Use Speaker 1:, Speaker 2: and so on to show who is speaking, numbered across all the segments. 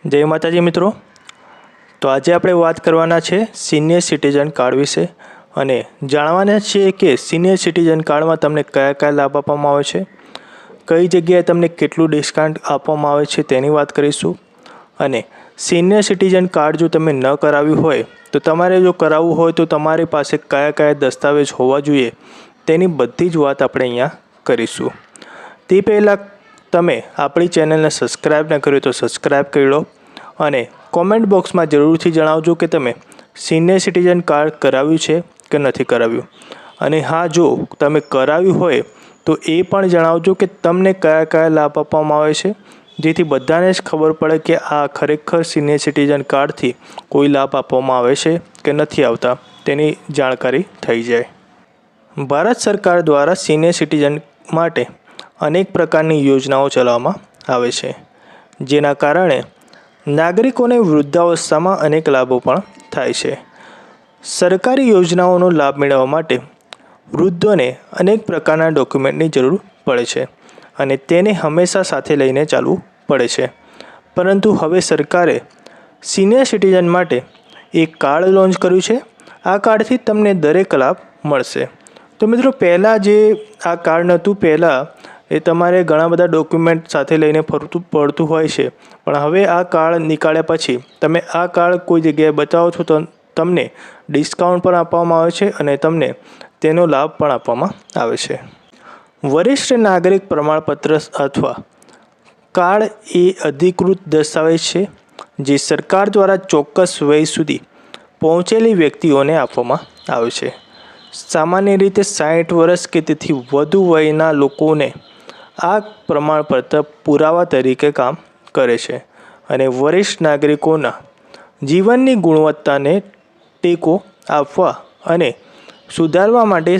Speaker 1: જય માતાજી મિત્રો। તો આજે આપણે વાત કરવાના છે સિનિયર સિટીઝન કાર્ડ વિશે અને જાણવાના છીએ કે સિનિયર સિટીઝન કાર્ડમાં તમને કયા કયા લાભ આપવામાં આવે છે, કઈ જગ્યાએ તમને કેટલું ડિસ્કાઉન્ટ આપવામાં આવે છે તેની વાત કરીશું। અને સિનિયર સિટીઝન કાર્ડ જો તમે ન કરાવ્યું હોય તો તમારે જો કરાવવું હોય તો તમારી પાસે કયા કયા દસ્તાવેજ હોવા જોઈએ તેની બધી જ વાત આપણે અહીંયા કરીશું। તે પહેલાં તમે આપણી ચેનલને સબસ્ક્રાઈબ ન કર્યું તો સબસ્ક્રાઈબ કરી લો અને કોમેન્ટ બોક્સમાં જરૂરથી જણાવજો કે તમે સિનિયર સિટીઝન કાર્ડ કરાવ્યું છે કે નથી કરાવ્યું, અને હા જો તમે કરાવ્યું હોય તો એ પણ જણાવજો કે તમને કયા કયા લાભ આપવામાં આવે છે, જેથી બધાને જ ખબર પડે કે આ ખરેખર સિનિયર સિટીઝન કાર્ડથી કોઈ લાભ આપવામાં આવે છે કે નથી આવતા તેની જાણકારી થઈ જાય। ભારત સરકાર દ્વારા સિનિયર સિટીઝન માટે અનેક પ્રકારની યોજનાઓ ચલાવવામાં આવે છે, જેના કારણે નાગરિકોને વૃદ્ધાવસ્થામાં અનેક લાભો પણ થાય છે। સરકારી યોજનાઓનો લાભ મેળવવા માટે વૃદ્ધોને અનેક પ્રકારના ડોક્યુમેન્ટની જરૂર પડે છે અને તેને હંમેશા સાથે લઈને ચાલવું પડે છે, પરંતુ હવે સરકારે સિનિયર સિટીઝન માટે એક કાર્ડ લોન્ચ કર્યું છે। આ કાર્ડથી તમને દરેક લાભ મળશે। તો મિત્રો, પહેલાં જે આ કાર્ડ નહોતું, પહેલાં એ તમારે ઘણા બધા ડોક્યુમેન્ટ સાથે લઈને ફરતું પડતું હોય છે, પણ હવે આ કાર્ડ નીકાળ્યા પછી તમે આ કાર્ડ કોઈ જગ્યાએ બતાવો છો તો તમને ડિસ્કાઉન્ટ પણ આપવામાં આવે છે અને તમને તેનો લાભ પણ આપવામાં આવે છે। વરિષ્ઠ નાગરિક પ્રમાણપત્ર અથવા કાર્ડ એ અધિકૃત દસ્તાવેજ છે જે સરકાર દ્વારા ચોક્કસ વય સુધી પહોંચેલી વ્યક્તિઓને આપવામાં આવે છે। સામાન્ય રીતે 60 વર્ષ કે તેથી વધુ વયના લોકોને આ પ્રમાણપત્ર પુરાવા તરીકે કામ કરે છે અને વરિષ્ઠ નાગરિકોના જીવનની ગુણવત્તાને ટેકો આપવા અને સુધારવા માટે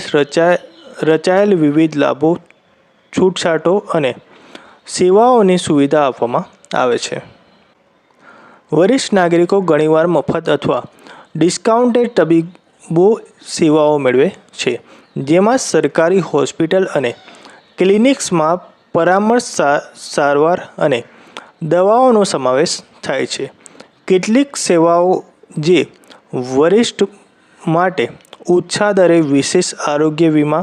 Speaker 1: રચાયેલ વિવિધ લાભો, છૂટછાટો અને સેવાઓની સુવિધા આપવામાં આવે છે। વરિષ્ઠ નાગરિકો ઘણીવાર મફત અથવા ડિસ્કાઉન્ટેડ તબીબો સેવાઓ મેળવે છે, જેમાં સરકારી હોસ્પિટલ અને ક્લિનિક્સમાં પરામર્શ, સારવાર અને દવાઓનો સમાવેશ થાય છે। કેટલીક સેવાઓ જે વરિષ્ઠ માટે ઓછા દરે વિશેષ આરોગ્ય વીમા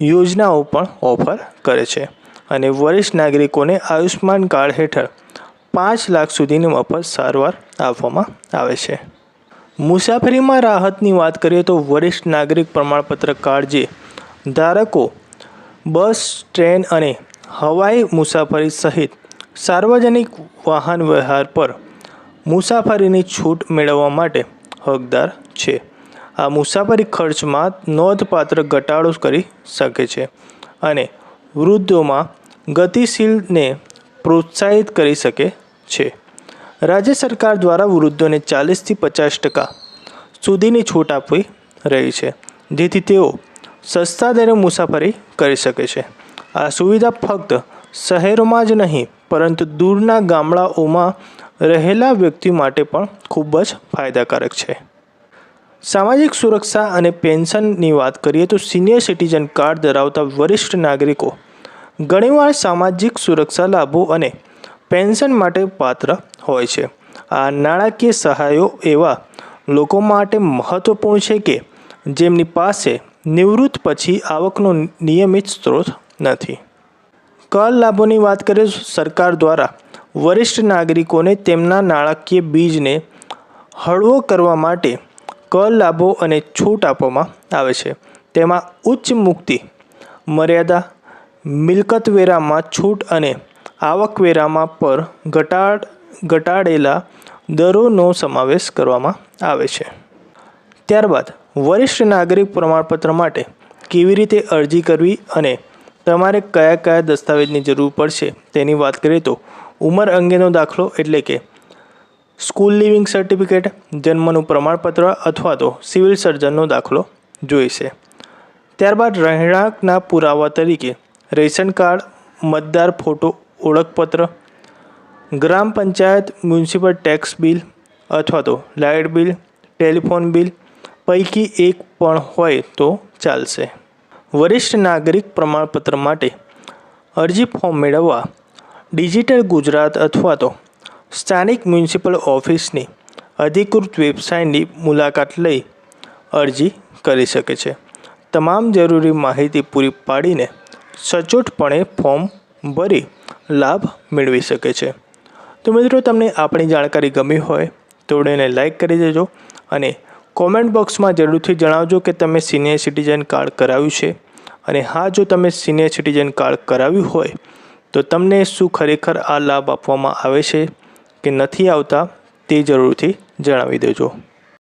Speaker 1: યોજનાઓ પણ ઓફર કરે છે અને વરિષ્ઠ નાગરિકોને આયુષ્માન કાર્ડ હેઠળ 5 લાખ સુધીની મફત સારવાર આપવામાં આવે છે। મુસાફરીમાં રાહતની વાત કરીએ તો વરિષ્ઠ નાગરિક પ્રમાણપત્ર કાર્ડ જે ધારકો બસ, ટ્રેન અને હવાઈ મુસાફરી સહિત સાર્વજનિક વાહન વ્યવહાર પર મુસાફરીની છૂટ મેળવવા માટે હકદાર છે। આ મુસાફરી ખર્ચમાં નોંધપાત્ર ઘટાડો કરી શકે છે અને વૃદ્ધોમાં ગતિશીલને પ્રોત્સાહિત કરી શકે છે। રાજ્ય સરકાર દ્વારા વૃદ્ધોને 40થી 50% સુધીની છૂટ આપી રહી છે, જેથી તેઓ સસ્તા દરે મુસાફરી કરી શકે છે। આ સુવિધા ફક્ત શહેરોમાં જ નહીં પરંતુ દૂરના ગામડાઓમાં રહેલા વ્યક્તિઓ માટે પણ ખૂબ જ ફાયદાકારક છે। સામાજિક સુરક્ષા અને પેન્શનની વાત કરીએ તો સિનિયર સિટીઝન કાર્ડ ધરાવતા વરિષ્ઠ નાગરિકો ઘણીવાર સામાજિક સુરક્ષા લાભો અને પેન્શન માટે પાત્ર હોય છે। આ નાણાકીય સહાયો એવા લોકો માટે મહત્વપૂર્ણ છે કે જેમની પાસે નિવૃત્તિ પછી આવકનો નિયમિત સ્ત્રોત નથી। કર લાભોની વાત કરીએ તો સરકાર દ્વારા વરિષ્ઠ નાગરિકોને તેમના નાણાકીય બીજને હળવો કરવા માટે કર લાભો અને છૂટ આપવામાં આવે છે। તેમાં ઉચ્ચ મુક્તિ મર્યાદા, મિલકતવેરામાં છૂટ અને આવકવેરામાં પર ઘટાડેલા દરોનો સમાવેશ કરવામાં આવે છે। ત્યારબાદ વરિષ્ઠ નાગરિક પ્રમાણપત્ર માટે કેવી રીતે અરજી કરવી અને તમારે કયા કયા દસ્તાવેજની જરૂર પડશે તેની વાત કરીએ તો ઉંમર અંગેનો દાખલો એટલે કે સ્કૂલ લિવિંગ સર્ટિફિકેટ, જન્મનું પ્રમાણપત્ર અથવા તો સિવિલ સર્જનનો દાખલો જોઈશે। ત્યારબાદ રહેણાંકના પુરાવા તરીકે રેશન કાર્ડ, મતદાર ફોટો ઓળખપત્ર, ગ્રામ પંચાયત મ્યુનિસિપલ ટેક્સ બિલ અથવા તો લાઇટ બિલ, ટેલિફોન બિલ પૈકી એક પણ હોય તો ચાલશે। વરિષ્ઠ નાગરિક પ્રમાણપત્ર માટે અરજી ફોર્મ મેળવવા ડિજિટલ ગુજરાત અથવા તો સ્થાનિક મ્યુનિસિપલ ઓફિસની અધિકૃત વેબસાઇટની મુલાકાત લઈ અરજી કરી શકે છે. તમામ જરૂરી માહિતી પૂરી પાડીને સચોટપણે ફોર્મ ભરી લાભ મેળવી શકે છે. તો મિત્રો, તમને આપણી જાણકારી ગમી હોય તો વિડીયોને લાઈક કરી દેજો અને કોમેન્ટ બોક્સમાં જરૂરથી જણાવજો કે તમે સિનિયર સિટીઝન કાર્ડ કરાવ્યું છે. અને હા, જો તમે સિનિયર સિટીઝન કાર્ડ કરાવ્યું હોય તો તમને શું ખરેખર આ લાભ આપવામાં આવે છે કે નથી આવતા તે જરૂરથી જણાવી દેજો.